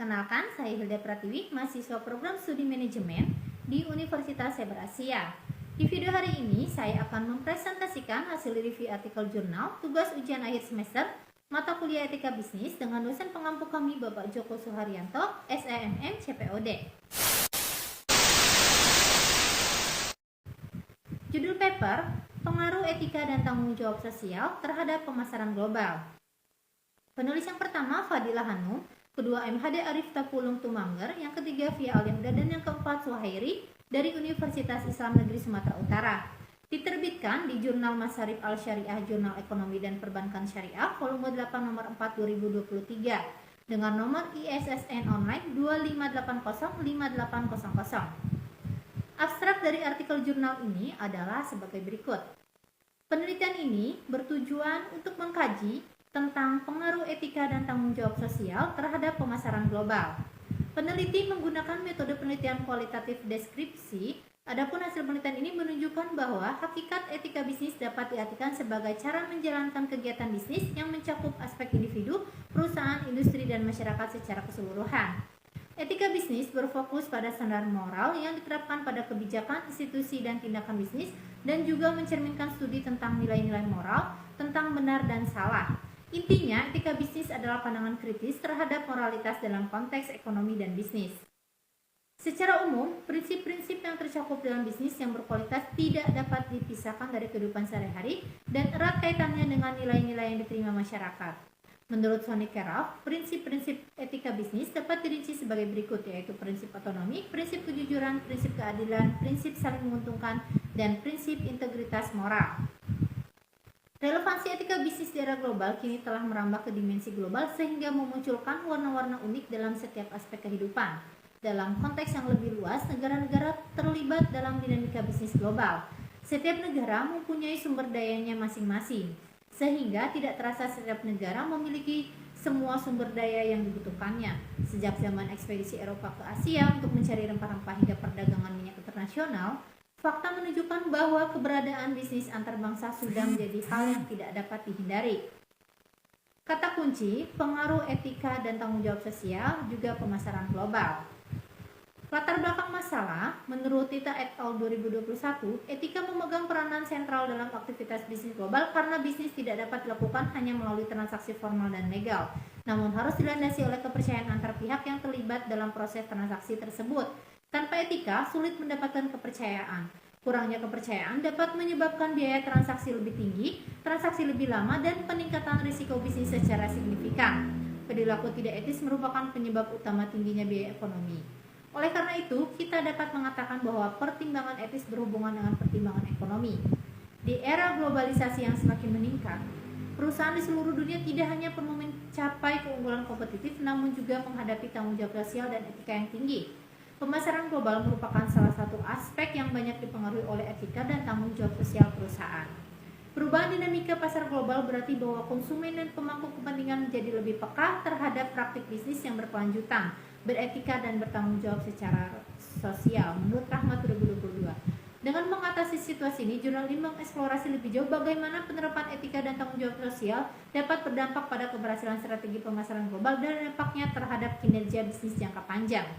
Perkenalkan, saya Hilda Pratiwi, mahasiswa program studi manajemen di Universitas Saber Asia. Di video hari ini, saya akan mempresentasikan hasil review artikel jurnal tugas ujian akhir semester mata kuliah etika bisnis dengan dosen pengampu kami Bapak Joko Suharyanto, SEMM CPOD. Judul paper, Pengaruh Etika dan Tanggung Jawab Sosial terhadap Pemasaran Global. Penulis yang pertama, Fadilah Hanum, kedua MHD Arif Tapulung Tumangger, yang ketiga Via Al-Yahda, dan yang keempat Suhairi dari Universitas Islam Negeri Sumatera Utara. Diterbitkan di Jurnal Masarif Al-Syariah, Jurnal Ekonomi dan Perbankan Syariah, volume 8 nomor 4 2023 dengan nomor ISSN online 25805800. Abstrak dari artikel jurnal ini adalah sebagai berikut. Penelitian ini bertujuan untuk mengkaji tentang pengaruh etika dan tanggung jawab sosial terhadap pemasaran global. Peneliti menggunakan metode penelitian kualitatif deskripsi. Adapun hasil penelitian ini menunjukkan bahwa hakikat etika bisnis dapat diartikan sebagai cara menjalankan kegiatan bisnis yang mencakup aspek individu, perusahaan, industri, dan masyarakat secara keseluruhan. Etika bisnis berfokus pada standar moral yang diterapkan pada kebijakan, institusi, dan tindakan bisnis, dan juga mencerminkan studi tentang nilai-nilai moral, tentang benar dan salah. Intinya, etika bisnis adalah pandangan kritis terhadap moralitas dalam konteks ekonomi dan bisnis. Secara umum, prinsip-prinsip yang tercakup dalam bisnis yang berkualitas tidak dapat dipisahkan dari kehidupan sehari-hari dan erat kaitannya dengan nilai-nilai yang diterima masyarakat. Menurut Sonny Keraf, prinsip-prinsip etika bisnis dapat dirinci sebagai berikut, yaitu prinsip otonomi, prinsip kejujuran, prinsip keadilan, prinsip saling menguntungkan, dan prinsip integritas moral. Relevansi etika bisnis di era global kini telah merambah ke dimensi global sehingga memunculkan warna-warna unik dalam setiap aspek kehidupan. Dalam konteks yang lebih luas, negara-negara terlibat dalam dinamika bisnis global. Setiap negara mempunyai sumber dayanya masing-masing, sehingga tidak terasa setiap negara memiliki semua sumber daya yang dibutuhkannya. Sejak zaman ekspedisi Eropa ke Asia untuk mencari rempah-rempah hingga perdagangan minyak internasional, fakta menunjukkan bahwa keberadaan bisnis antar bangsa sudah menjadi hal yang tidak dapat dihindari. Kata kunci, pengaruh etika dan tanggung jawab sosial juga pemasaran global. Latar belakang masalah, menurut Tita et al. 2021, etika memegang peranan sentral dalam aktivitas bisnis global karena bisnis tidak dapat dilakukan hanya melalui transaksi formal dan legal, namun harus dilandasi oleh kepercayaan antar pihak yang terlibat dalam proses transaksi tersebut. Tanpa etika, sulit mendapatkan kepercayaan. Kurangnya kepercayaan dapat menyebabkan biaya transaksi lebih tinggi, transaksi lebih lama, dan peningkatan risiko bisnis secara signifikan. Perilaku tidak etis merupakan penyebab utama tingginya biaya ekonomi. Oleh karena itu, kita dapat mengatakan bahwa pertimbangan etis berhubungan dengan pertimbangan ekonomi. Di era globalisasi yang semakin meningkat, perusahaan di seluruh dunia tidak hanya perlu mencapai keunggulan kompetitif, namun juga menghadapi tanggung jawab sosial dan etika yang tinggi. Pemasaran global merupakan salah satu aspek yang banyak dipengaruhi oleh etika dan tanggung jawab sosial perusahaan. Perubahan dinamika pasar global berarti bahwa konsumen dan pemangku kepentingan menjadi lebih peka terhadap praktik bisnis yang berkelanjutan, beretika, dan bertanggung jawab secara sosial, menurut Rahmat 2022. Dengan mengatasi situasi ini, jurnal ini mengeksplorasi lebih jauh bagaimana penerapan etika dan tanggung jawab sosial dapat berdampak pada keberhasilan strategi pemasaran global dan dampaknya terhadap kinerja bisnis jangka panjang.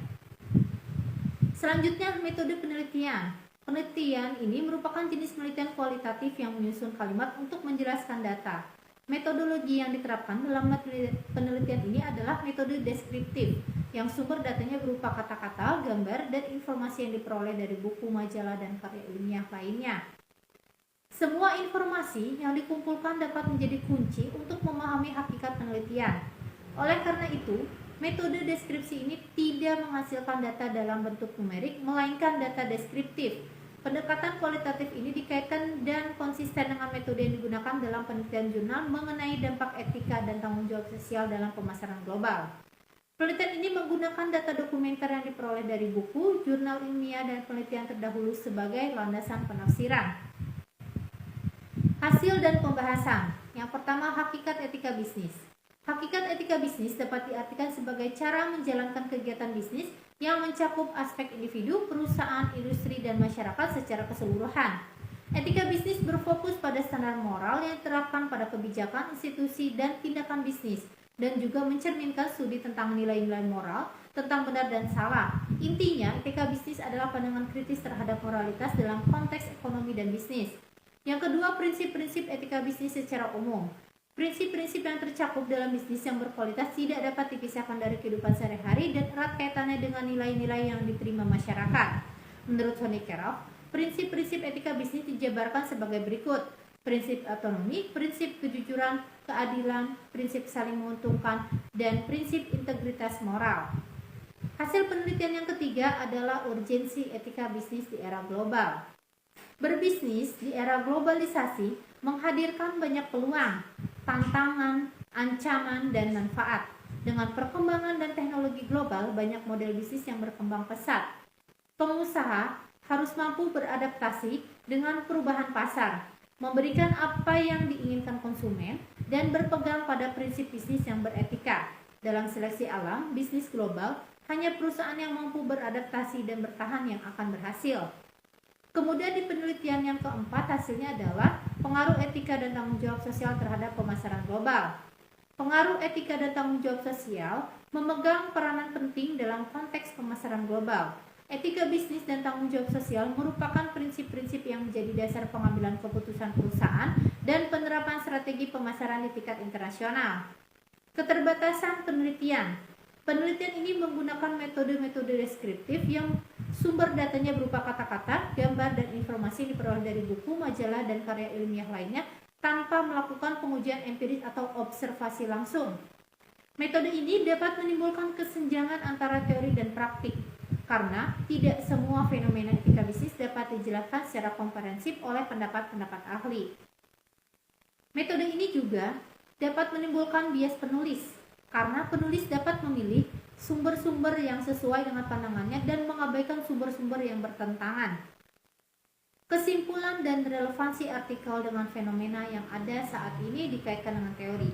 Selanjutnya, metode penelitian. Penelitian ini merupakan jenis penelitian kualitatif yang menyusun kalimat untuk menjelaskan data. Metodologi yang diterapkan dalam penelitian ini adalah metode deskriptif, yang sumber datanya berupa kata-kata, gambar, dan informasi yang diperoleh dari buku, majalah, dan karya ilmiah lainnya. Semua informasi yang dikumpulkan dapat menjadi kunci untuk memahami hakikat penelitian. Oleh karena itu, metode deskripsi ini tidak menghasilkan data dalam bentuk numerik, melainkan data deskriptif. Pendekatan kualitatif ini dikaitkan dan konsisten dengan metode yang digunakan dalam penelitian jurnal mengenai dampak etika dan tanggung jawab sosial dalam pemasaran global. Penelitian ini menggunakan data dokumenter yang diperoleh dari buku, jurnal ilmiah, dan penelitian terdahulu sebagai landasan penafsiran. Hasil dan pembahasan. Yang pertama, hakikat etika bisnis. Hakikat etika bisnis dapat diartikan sebagai cara menjalankan kegiatan bisnis yang mencakup aspek individu, perusahaan, industri, dan masyarakat secara keseluruhan. Etika bisnis berfokus pada standar moral yang diterapkan pada kebijakan, institusi, dan tindakan bisnis, dan juga mencerminkan studi tentang nilai-nilai moral, tentang benar dan salah. Intinya, etika bisnis adalah pandangan kritis terhadap moralitas dalam konteks ekonomi dan bisnis. Yang kedua, prinsip-prinsip etika bisnis secara umum. Prinsip-prinsip yang tercakup dalam bisnis yang berkualitas tidak dapat dipisahkan dari kehidupan sehari-hari dan erat kaitannya dengan nilai-nilai yang diterima masyarakat. Menurut Honeycaroff, prinsip-prinsip etika bisnis dijabarkan sebagai berikut: prinsip otonomi, prinsip kejujuran, keadilan, prinsip saling menguntungkan, dan prinsip integritas moral. Hasil penelitian yang ketiga adalah urgensi etika bisnis di era global. Berbisnis di era globalisasi menghadirkan banyak peluang, tantangan, ancaman, dan manfaat. Dengan perkembangan dan teknologi global, banyak model bisnis yang berkembang pesat. Pengusaha harus mampu beradaptasi dengan perubahan pasar, memberikan apa yang diinginkan konsumen, dan berpegang pada prinsip bisnis yang beretika. Dalam seleksi alam, bisnis global, hanya perusahaan yang mampu beradaptasi dan bertahan yang akan berhasil. Kemudian di penelitian yang keempat, hasilnya adalah pengaruh etika dan tanggung jawab sosial terhadap pemasaran global. Pengaruh etika dan tanggung jawab sosial memegang peranan penting dalam konteks pemasaran global. Etika bisnis dan tanggung jawab sosial merupakan prinsip-prinsip yang menjadi dasar pengambilan keputusan perusahaan dan penerapan strategi pemasaran di tingkat internasional. Keterbatasan penelitian. Penelitian ini menggunakan metode-metode deskriptif yang sumber datanya berupa kata-kata, gambar, dan informasi diperoleh dari buku, majalah, dan karya ilmiah lainnya tanpa melakukan pengujian empiris atau observasi langsung. Metode ini dapat menimbulkan kesenjangan antara teori dan praktik, karena tidak semua fenomena etika bisnis dapat dijelaskan secara komprehensif oleh pendapat-pendapat ahli. Metode ini juga dapat menimbulkan bias penulis, karena penulis dapat memilih sumber-sumber yang sesuai dengan pandangannya dan mengabaikan sumber-sumber yang bertentangan. Kesimpulan dan relevansi artikel dengan fenomena yang ada saat ini dikaitkan dengan teori,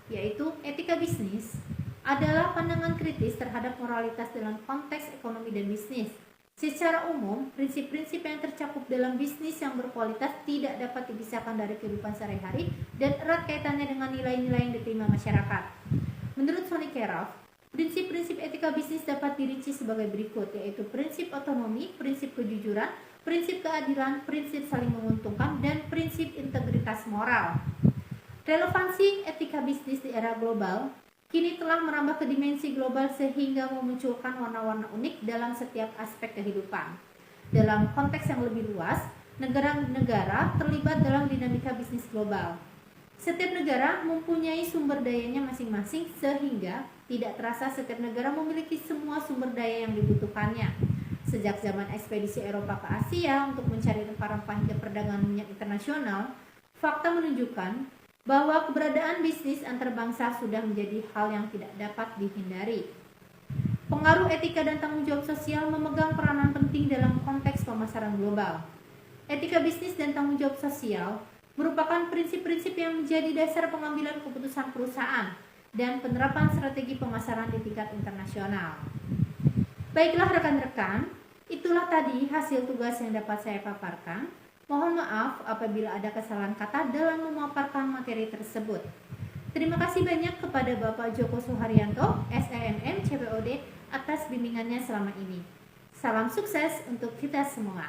yaitu etika bisnis adalah pandangan kritis terhadap moralitas dalam konteks ekonomi dan bisnis. Secara umum, prinsip-prinsip yang tercakup dalam bisnis yang berkualitas tidak dapat dipisahkan dari kehidupan sehari-hari dan erat kaitannya dengan nilai-nilai yang diterima masyarakat. Menurut Honeycaroff, prinsip-prinsip etika bisnis dapat dirinci sebagai berikut, yaitu prinsip otonomi, prinsip kejujuran, prinsip keadilan, prinsip saling menguntungkan, dan prinsip integritas moral. Relevansi etika bisnis di era global kini telah merambah ke dimensi global sehingga memunculkan warna-warna unik dalam setiap aspek kehidupan. Dalam konteks yang lebih luas, negara-negara terlibat dalam dinamika bisnis global. Setiap negara mempunyai sumber dayanya masing-masing sehingga tidak terasa setiap negara memiliki semua sumber daya yang dibutuhkannya. Sejak zaman ekspedisi Eropa ke Asia untuk mencari rempah-rempah hingga perdagangan minyak internasional, fakta menunjukkan bahwa keberadaan bisnis antar bangsa sudah menjadi hal yang tidak dapat dihindari. Pengaruh etika dan tanggung jawab sosial memegang peranan penting dalam konteks pemasaran global. Etika bisnis dan tanggung jawab sosial merupakan prinsip-prinsip yang menjadi dasar pengambilan keputusan perusahaan dan penerapan strategi pemasaran di tingkat internasional. Baiklah rekan-rekan, itulah tadi hasil tugas yang dapat saya paparkan. Mohon maaf apabila ada kesalahan kata dalam memaparkan materi tersebut. Terima kasih banyak kepada Bapak Joko Suharyanto, SEMM CPOD atas bimbingannya selama ini. Salam sukses untuk kita semua.